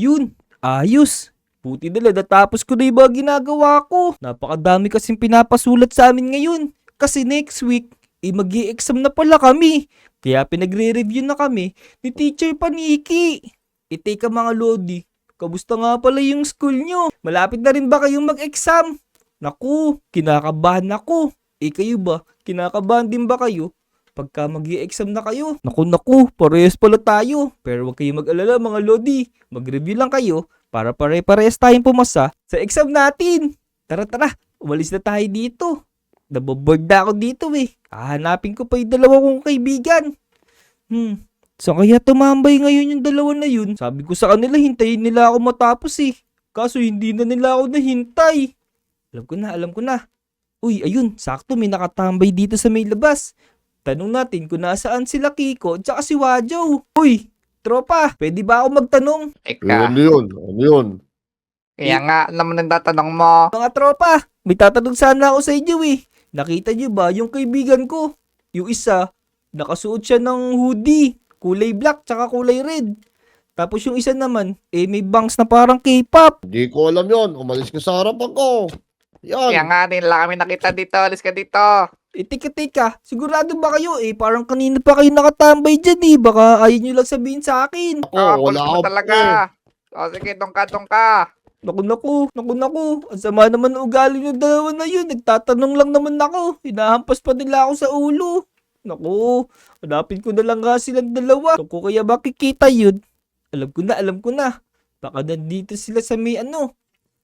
Ayun, ayos. Buti na lang natapos ko na yung mga ginagawa ko. Napakadami kasing pinapasulat sa amin ngayon. Kasi next week, mag-i-exam na pala kami. Kaya pinagre-review na kami ni Teacher Paniki. Teka mga Lodi, kamusta nga pala yung school nyo? Malapit na rin ba kayong mag-exam? Naku, kinakabahan ako. Kayo ba? Kinakabahan din ba kayo? Pagka mag-i-exam na kayo. Naku, parehas pala tayo. Pero huwag kayong mag-alala mga Lodi. Mag-review lang kayo para pare-parehas tayong pumasa sa exam natin. Tara, umalis na tayo dito. Naboboard na ako dito eh. Hahanapin ko pa yung dalawa kong kaibigan. Saan kaya tumambay ngayon yung dalawa na yun? Sabi ko sa kanila hintayin nila ako matapos eh. Kaso hindi na nila ako nahintay. Alam ko na. Uy, ayun, sakto may nakatambay dito sa may labas. Tanong natin kung nasaan sila Kiko at saka si Wajo. Uy, tropa, pwede ba ako magtanong? Eka, Ano yun? kaya nga naman nagtatanong mo. Mga tropa, may tatanong sana ako sa inyo eh. Nakita niyo ba yung kaibigan ko? Yung isa, nakasuot siya ng hoodie, kulay black tsaka kulay red. Tapos yung isa naman, may bangs na parang K-pop. Hindi ko alam yun. Umalis ka sa harapan ko. Kaya Yan. nga din lang kami nakita dito. Alis ka dito. Teka, sigurado ba kayo parang kanina pa kayo nakatambay dyan eh. Baka ayaw nyo lang sabihin sa akin. Ako, Kulit wala mo ako talaga. O sige, tong ka. Naku. Ang sama naman ng ugali ng dalawa na yun. Nagtatanong lang naman ako. Hinahampas pa nila ako sa ulo. Naku, hanapin ko na lang nga silang dalawa. Kung kaya makikita yun. Alam ko na. Baka nandito sila sa may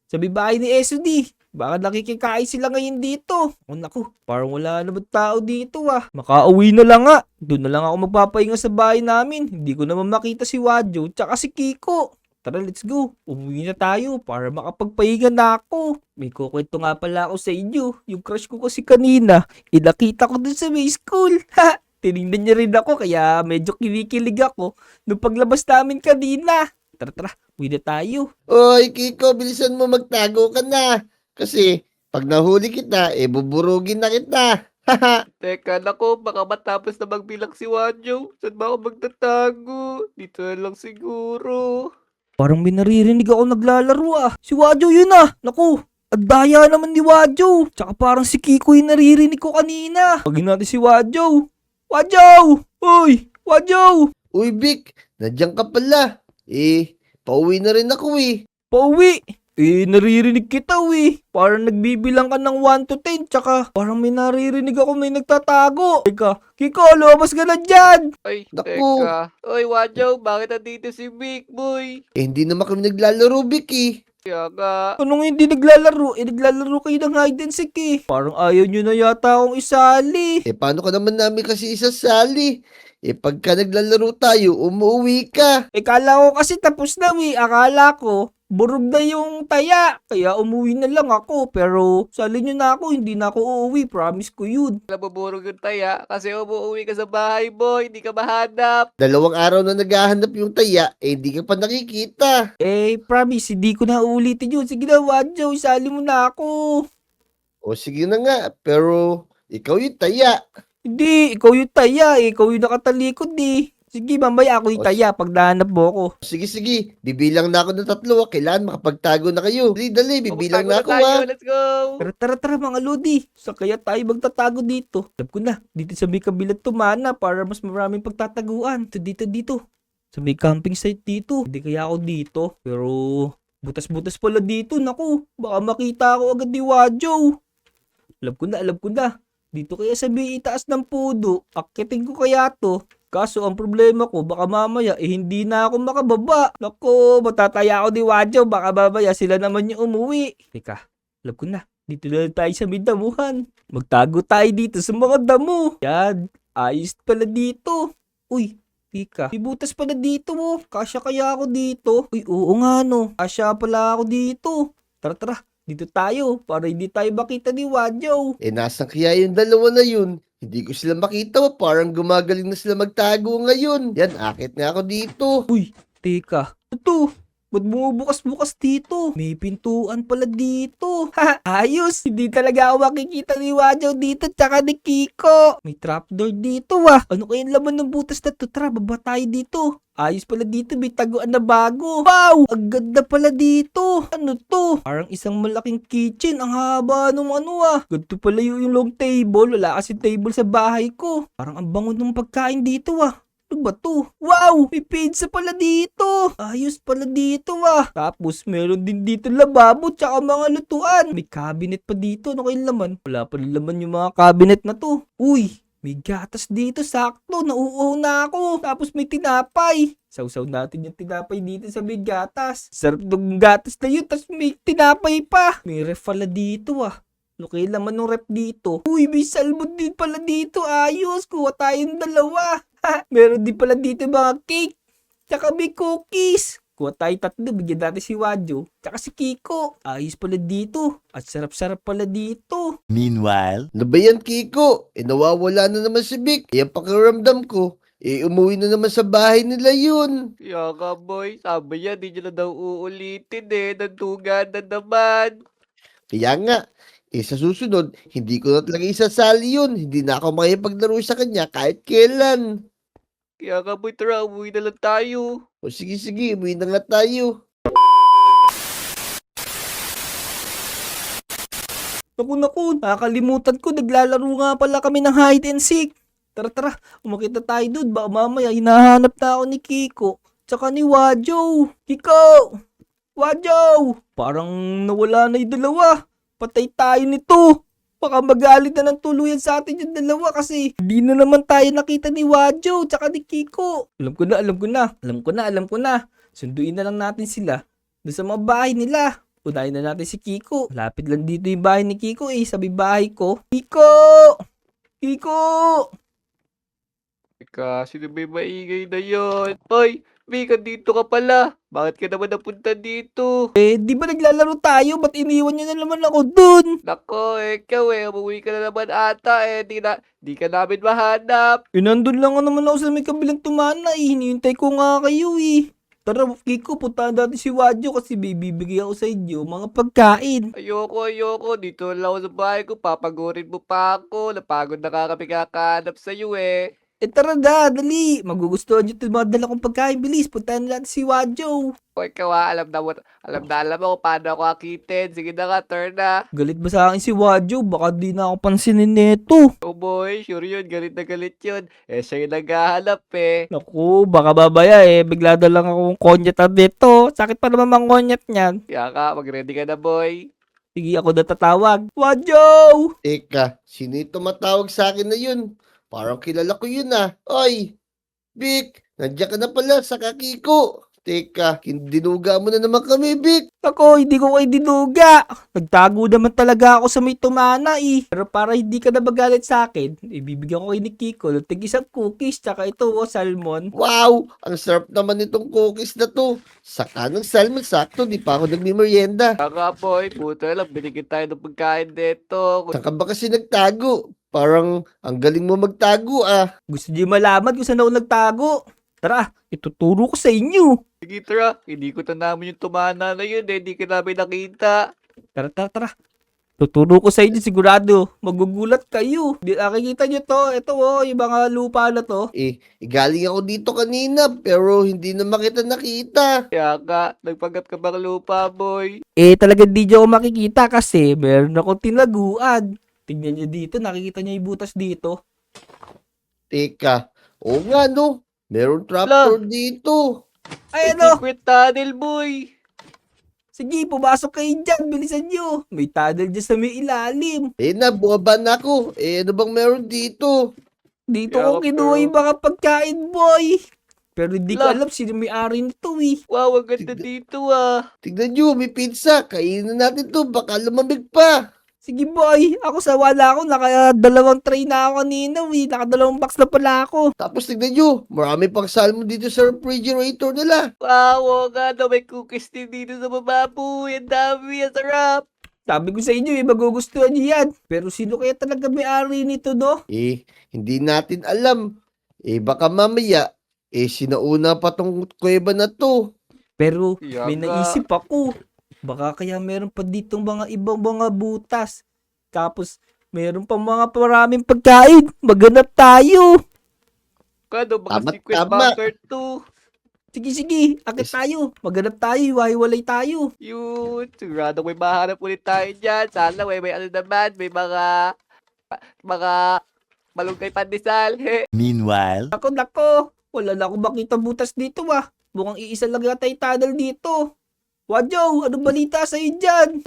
sa may bahay ni SOD. Baka nakikikain sila ngayon dito. Naku, parang wala naman tao dito ah. Makauwi na lang nga. Doon na lang ako magpapahinga sa bahay namin. Hindi ko naman makita si Wajo tsaka si Kiko. Tara, let's go. Umuwi na tayo para makapagpahinga na ako. May kukwento nga pala ako sa inyo. Yung crush ko kasi kanina, nakita ko dun sa may school. Ha! Tinignan niya rin ako kaya medyo kinikilig ako nung paglabas namin kanina. Tara, uwi na tayo. Oy, Kiko, bilisan mo magtago ka na. Kasi, pag nahuli kita, buburugin na kita. Haha. Teka, nako, baka matapos na magbilang si Wanjo. Saan ba ako magtatago? Dito na lang siguro. Parang may naririnig ako naglalaro ah. Si Wajo yun ah. Naku, ang daya naman ni Wajo. Tsaka parang si Kiko yung naririnig ko kanina. Pagin natin si Wajo. Wajo! Uy! Wajo! Uy, Vic, nandiyan ka pala. Pauwi na rin ako Pauwi! Naririnig kita Parang nagbibilang ka ng 1 to 10. Tsaka parang may naririnig ako may nagtatago. Teka, Kiko, lumabas ka na dyan! Ay, Naku. teka. Oy, Wanjo, bakit nandito si Big Boy? Hindi naman kami naglalaro, Vic Kaya nga. Anong hindi naglalaro? Naglalaro kayo ng hide and seek eh. Parang ayaw nyo na yata akong isali. Paano ka naman namin kasi isasali? Pagka naglalaro tayo, umuwi ka. Kala ko kasi tapos na Akala ko, burog na yung taya. Kaya umuwi na lang ako. Pero sali nyo na ako, hindi na ako uuwi. Promise ko yun. Nabuburog yung taya kasi umuwi ka sa bahay mo. Hindi ka mahanap. 2 araw na naghahanap yung taya, hindi ka pa nakikita. Promise, hindi ko na uulitin yun. Sige na, Wadjo, isali mo na ako. O sige na nga, pero ikaw yung taya. Hindi, ikaw yung taya. Ikaw yung nakatalikod eh. Sige, mamaya ako yung taya pag nahanap mo ako. Sige, bibilang na ako ng 3. Kailangan makapagtago na kayo. Dali, bibilang na ako tayo. Let's go. Tara mga Lodi. Sa kaya tayo magtatago dito. Alam ko na, dito sa may kabilang tumana para mas maraming pagtataguan. Dito. Sa may camping site dito. Hindi kaya ako dito. Pero butas-butas pala dito. Naku, baka makita ako agad ni Wajo. Alam ko na. Dito kaya sa may itaas ng pudo. Akitin ko kaya to. Kaso ang problema ko, baka mamaya hindi na ako makababa. Naku, matataya ako ni Wajo. Baka mamaya sila naman yung umuwi. Teka, alam ko na. Dito na tayo sa may damuhan. Magtago tayo dito sa mga damo. Yan, ayos pala dito. Uy, teka. May butas pala dito Kasya kaya ako dito? Uy, oo nga no. Kasya pala ako dito. Tara. Dito tayo para hindi tayo makita ni Wajo. Nasan kaya yung dalawa na yun? Hindi ko sila makita, parang gumagaling na sila magtago ngayon. Yan, akit nga ako dito. Uy, teka. Ito, Ba't bumubukas-bukas dito? May pintuan pala dito. Ha, ayos. Hindi talaga ako makikita ni Wajo dito tsaka ni Kiko. May trapdoor dito Ano kayang laman ng butas na to? Tara, baba tayo dito. Ayos pala dito, may taguan na bago. Wow! Ang ganda pala dito. Ano to? Parang isang malaking kitchen. Ang haba nung Ganito pala yung long table. Wala kasi table sa bahay ko. Parang ang bango ng pagkain dito Ano ba to? Wow! May pizza pala dito! Ayos pala dito Tapos meron din dito lababo tsaka mga lutuan. May cabinet pa dito. Ano kayong laman? Wala pa rin laman yung mga cabinet na to. Uy! May gatas dito, sakto. Nauuhaw na ako. Tapos may tinapay. Sausaw natin yung tinapay dito sa may gatas. Sarap ng gatas na yun. Tapos may tinapay pa. May ref pala dito Okay laman ng ref dito. Uy, may salmon din pala dito. Ayos. Kuha tayong dalawa. Meron din pala dito mga cake. Tsaka may cookies. Kuha tayo tatlo. Bigyan natin si Wajo. Tsaka si Kiko. Ayos pala dito. At sarap-sarap pala dito. Meanwhile, ano ba yan, Kiko? Nawawala na naman si Vic. Ang pakiramdam ko, umuwi na naman sa bahay nila yun. Kaya nga boy, sabi niya di niya na daw uulitin nandugan na naman. Kaya nga, sa susunod, hindi ko na talaga isasali yun. Hindi na ako makipaglaro sa kanya kahit kailan. Kaya nga boy, tara, umuwi na lang tayo. O sige, umuwi na nga tayo. Naku, nakakalimutan ko. Naglalaro nga pala kami ng hide and seek. Tara, umakit na tayo doon. Baka mamaya hinahanap na ako ni Kiko. Tsaka ni Wajo. Kiko! Wajo! Parang nawala na yung dalawa. Patay tayo nito. Baka magalit na ng tuluyan sa atin yung dalawa kasi hindi na naman tayo nakita ni Wajo tsaka ni Kiko. Alam ko na. Sunduin na lang natin sila doon sa mga bahay nila. Unahin na natin si Kiko. Lapit lang dito yung bahay ni Kiko sabi bahay ko. Kiko! Teka, sino ba yung maingay na yun? Hoy, Mika, dito ka pala. Bakit ka naman napunta dito? Di ba naglalaro tayo? Ba't iniwan niyo na naman ako dun? Nako, ikaw umuwi ka na naman ata di ka namin mahanap. Nandun lang naman ako sa may kabilang tumana Hinihintay ko nga kayo Tara, Kiko, puntahan natin si Wajo kasi bibigay ako sa inyo mga pagkain. Ayoko. Dito lang ako sa bahay ko. Papagurin mo pa ako. Napagod na kami kakahanap sa'yo Tara na, dali. Magugustuhan nyo ito mga dala kong pagkain. Bilis, puntahan natin si Wajo. O ikaw alam mo kung paano ako akitin. Sige na nga, turn na. Galit ba sa akin si Wajo? Baka di na ako pansinin neto. Oh boy, sure yun. Galit na galit yun. Siya yung naghahanap Naku, baka babaya bigla na lang akong konyat dito. Sakit pa naman mang konyat niyan. Kaya ka, mag-ready ka na boy. Sige, ako na tatawag. Wajo! Teka, sino yung tumatawag sa akin na yun? Parang kilala ko yun Oy, Vic, nandiyan ka na pala sa Kiko. Teka, dinuga mo na naman kami, Vic. Ako, hindi ko kayo dinuga. Nagtago naman talaga ako sa may tumana Pero para hindi ka na magalit sa akin, ibibigyan ko kayo ni Kiko ng tig-isang cookies tsaka ito salmon. Wow, ang sarap naman itong cookies na to. Saka ng salmon, sakto, di pa ako nagmimerienda. Kaya nga boy, puto lang. Binigyan tayo ng pagkain dito. Saan ka ba kasi nagtago? Parang ang galing mo magtago Gusto niyo malaman kung saan ako nagtago? Tara, ituturo ko sa inyo. Sige, tara. Hindi ko namin yung tumana na yun Hindi ka namin nakita. Tara. Tuturo ko sa inyo sigurado. Magugulat kayo. Di nakikita nyo to. Ito yung mga lupa na to. Galing ako dito kanina pero hindi na nakita. Kaya ka, nagpagat ka bang lupa, boy? Talaga di nyo ako makikita kasi meron akong tinaguan. Tingnan nyo dito. Nakikita nyo yung butas dito. Teka, oo nga no. Meron trapdoor dito. Ay Secret tunnel, boy. Sige, pumasok kayo dyan. Bilisan nyo. May tunnel dyan sa may ilalim. Bumaba na ako. Ano bang meron dito? Dito Kaya ko ka, kinuha pero- yung mga pagkain, boy. Pero hindi ko La. alam sino may-ari nito Wow, ang ganda dito Tignan nyo, may pizza. Kainin natin to. Baka lumamig pa. Sige boy, ako sawala ako. Naka-2 tray na ako kanina Naka-2 box na pala ako. Tapos tignan nyo, marami pang salmon dito sa refrigerator nila. Wow, oo nga may cookies din dito sa baba, boy. Ang dami, ang sarap. Sabi ko sa inyo magugustuhan niyo yan. Pero sino kaya talaga may-ari nito Hindi natin alam. Baka mamaya, sinauna pa tong kuweba na to. Pero Kaya may nga. naisip ako. Baka kaya meron pa ditong mga ibang mga butas. Tapos meron pa mga maraming pagkain. Maghanap tayo. Kano, baka Tama, secret tama. bunker to. Sige, akit Is- tayo. Maghanap tayo, hiwa-hiwalay tayo. Yun, sigurado may mahanap ulit tayo dyan. Sana may ano naman, may mga malunggay pandesal. Meanwhile, Nako, wala na akong makita butas dito ah. Mukhang iisa lang yata yung tunnel dito. Wadyo, anong balita sa'yo dyan?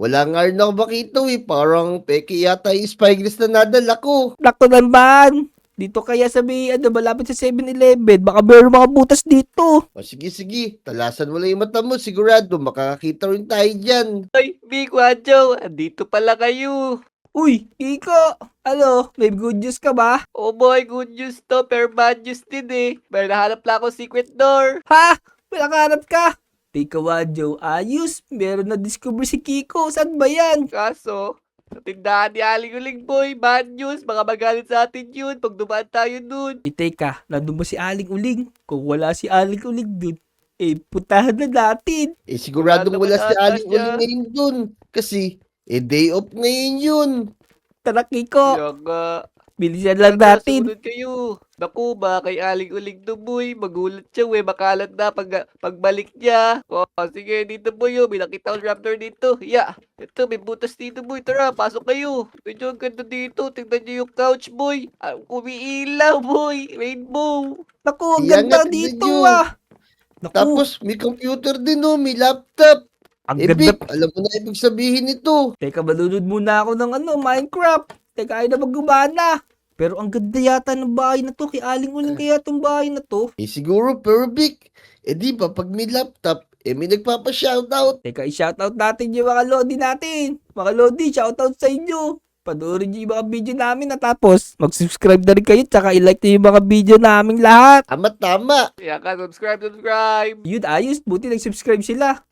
Wala nga rin ako makita parang peke yata yung spyglass na nadala ko. Nako naman. Dito kaya sa may, malapit sa 7-Eleven. Baka meron mga butas dito. O sige, talasan mo lang yung mata mo, sigurado makakakita rin tayo dyan. Ay, Big Wadjo, andito pala kayo. Uy, Kiko. Ano, may good news ka ba? Oh boy, good news to, pero bad news din eh. May nahanap lang akong secret door. Ha? May nakahanap ka? Teka, Wadyo, ayos. Meron na discover si Kiko. Saan ba yan? Kaso, sa tindahan ni Aling Uling boy, bad news, mga magalit sa atin yun pag dumaan tayo dun. Teka, nandun ba si Aling Uling? Kung wala si Aling Uling dun, puntahan na natin. Siguradong Wala wala naman si ata Aling siya. Uling ngayon dun. Kasi, day off ngayon yun. Tara, Kiko. Kaya nga, Bilisan lang tara, natin. sumunod kayo. Naku ba, kay Aling Uling to boy, magulat siya makalat na pagbalik niya. Oh, sige, dito boy, may nakita akong raptor dito. Yeah, ito, may butas dito boy, tara, pasok kayo. Medyo ang ganda dito, tignan niyo yung couch boy. Kumiilaw boy, rainbow. Naku, ang Kaya ganda nga, tignan dito nyo. ah. Naku, Tapos, may computer din may laptop. ang ganda. Vic, alam mo na ibig sabihin nito. Teka, malunod muna ako ng Minecraft. Teka, ay na maggumana. Pero ang ganda yata ng bahay na to. Kay Aling Uling kaya tong bahay na to. Siguro, pero Vic, di ba, pag may laptop, may nagpapa-shoutout. Teka, i-shoutout natin yung mga Lodi natin. Mga Lodi, shoutout sa inyo. Panoorin niyo yung mga video namin na tapos mag-subscribe na rin kayo tsaka i-like niyo yung mga video namin lahat. Tama. Kaya ka, subscribe. Yun, ayos. Buti nag-subscribe sila.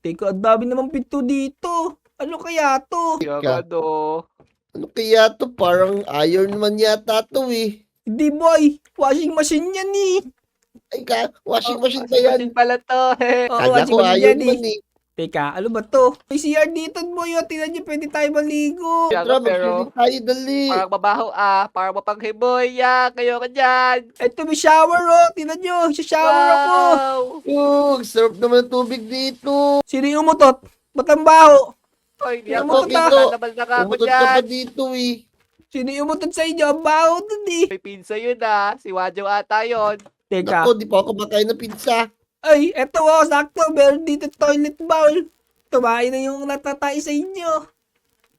Teka, ang dami naman pinto dito. Ano kaya to? Kaya ka, no. Ano kaya to? Parang iron man yata to Hindi boy, washing machine yan eh. Ay washing machine ba Washing yan? machine pala to. Oo, Kala washing ko machine iron yan man Teka, ano ba to? May CR dito boy, tingnan niyo pwede tayo maligo. Kaya Tara, nga, pero mag-swimming tayo, dali. parang mabaho parang mapanghiboy. Yeah, kayo ka dyan. Ito may shower tingnan niyo, shower ako. Wow. Sarap naman ang tubig dito. Sino yung umutot? Ba't ang baho? Ay, di Ano ako to, Kiko? kinakatamal na ka ako Umutot ka pa dyan. dito Sino yung umutot sa inyo? Ang baho dun eh. May pinsa yun si Wadjo ata yun. Teka, Ako, di pa ako kumakain ng pizza. ay, eto sakto, meron dito toilet bowl. Tumain na yung natatay sa inyo.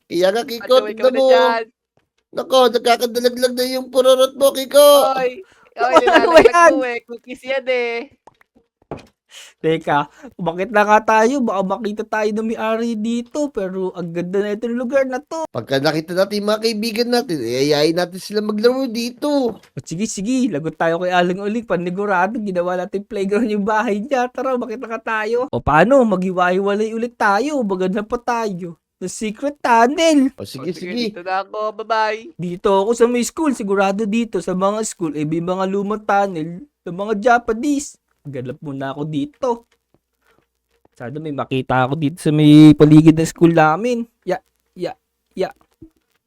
Kaya nga, Kiko, Wadjo, ikaw tignan na mo. dyan. Nako, nagkakadalaglag na yung purorot mo, Kiko. Oy, Ano nilalaglag yan? mo Cookies yan Teka, umakit na nga tayo. Baka makita tayo na may-ari dito. Pero ang ganda na itong lugar na to. Pagka nakita natin yung mga kaibigan natin, ayayin natin sila maglaro dito. O sige, lagot tayo kay Aling Uling. Panigurado, ginawa natin playground yung bahay niya. Tara, makita ka tayo. O paano, maghiwa-hiwalay ulit tayo. Maganda pa tayo. The secret tunnel. O sige. Dito na ako, bye-bye. Dito ako sa may school. Sigurado dito sa mga school. May mga lumang tunnel ng mga Japanese. Galap muna ako dito. Sana may makita ako dito sa may paligid ng school namin. Ya.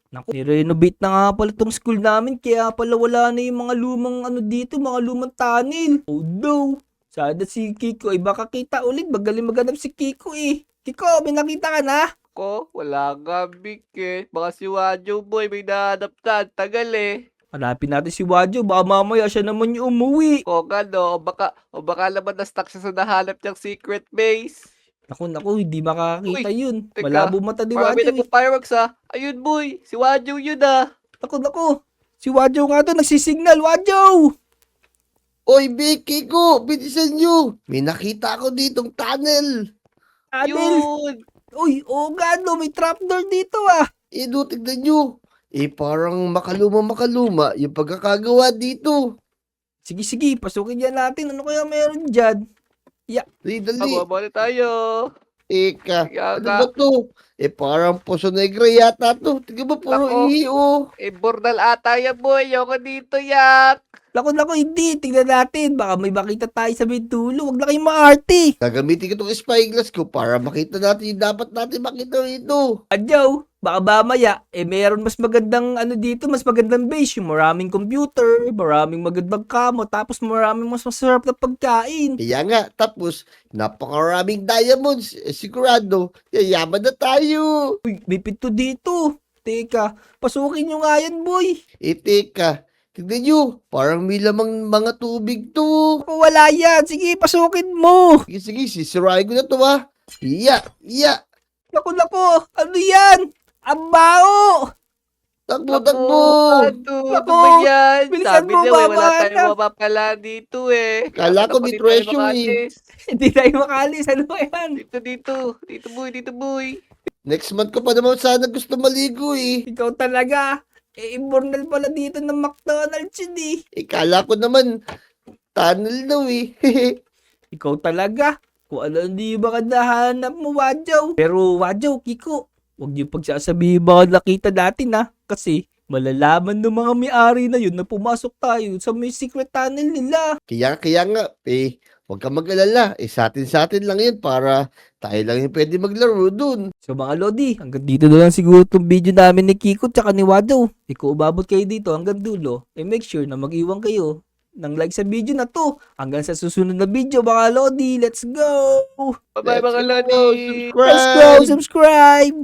Naku, nirenovate na nga pala tong school namin. Kaya pala wala na yung mga lumang dito, mga lumang tunnel. Oh no. Sana si Kiko ay baka kita ulit. Magaling maganap si Kiko eh. Kiko, may nakita ka na? Ko, wala nga, Vic Baka si Wadjo boy, may nahanap na. Tagal Hanapin natin si Wadjo. Baka mamaya siya naman yung umuwi. O o baka naman na-stuck siya sa nahanap niyang secret base. Naku, hindi makakita yun. teka, Malabo mata ni Parang may Wadjo eh. nagpo-fireworks Ayun boy, si Wadjo yun Naku. Si Wadjo nga to, nagsisignal. Wadjo! Oy, Vic, Kiko, bilisan nyo. May nakita ako ditong tunnel. Adel! Yun! Uy, gano, may trapdoor dito ah. Tignan nyo. Parang makaluma yung pagkakagawa dito. Sige, pasukin yan natin. Ano kaya meron dyan? Dali. Magwabali tayo. Teka, Kaya ano nga, ba to? Parang Poso Negro yata to. Tingnan mo, puro Nako. ihi, oh. Bordal ata yan, boy. Ayoko dito, yak. Lako, hindi. Tingnan natin. Baka may makita tayo sa Bintulo. Wag na kayong maarte. Gagamitin ko itong spyglass ko para makita natin yung dapat natin makita rito. Adyaw, baka mamaya, meron mas magandang dito, mas magandang base, yung maraming computer, maraming magandang kamo, tapos maraming mas masarap na pagkain. Kaya nga, tapos, napakaraming diamonds. Sigurado, yayaman na tayo. Uy, may pinto dito. Teka, pasukin nyo nga yan, boy. Teka, tignan nyo, parang may lamang mga tubig to. Ako, wala yan. Sige, pasukin mo. Sige, sisirain ko na to, ha. Iya. Lako, ano yan? Ang bao! Takbo. Ano Nako, ba yan? bilisan Sabi mo, niya, wala baba tayong na. mapapala dito eh. Kala ko Ako, may di tayo treasure, eh. makalis. Hindi tayo makalis. Ano ba yan? Dito. Dito, boy. Next month ko pa naman sana gusto maligo, eh. Ikaw talaga. Immortal pala dito ng McDonald's yun eh. Kala ko naman, tunnel daw, eh. Ikaw talaga. Kung ano hindi ba kadahanap mo, Wadyaw. Pero Wadyaw, Kiko, huwag niyo pagsasabihin mga nakita natin ha. Kasi malalaman ng mga may-ari na yun na pumasok tayo sa may secret tunnel nila. Kaya nga, huwag ka mag-alala. Sa atin lang yun para tayo lang yung pwede maglaro dun. So mga Lodi, hanggang dito na lang siguro itong video namin ni Kiko tsaka ni Wadyaw. Kung umabot kayo dito hanggang dulo, make sure na mag-iwan kayo ng like sa video na to. Hanggang sa susunod na video mga Lodi, let's go! Bye-bye, mga Let's go, lodi. Let's go! Subscribe!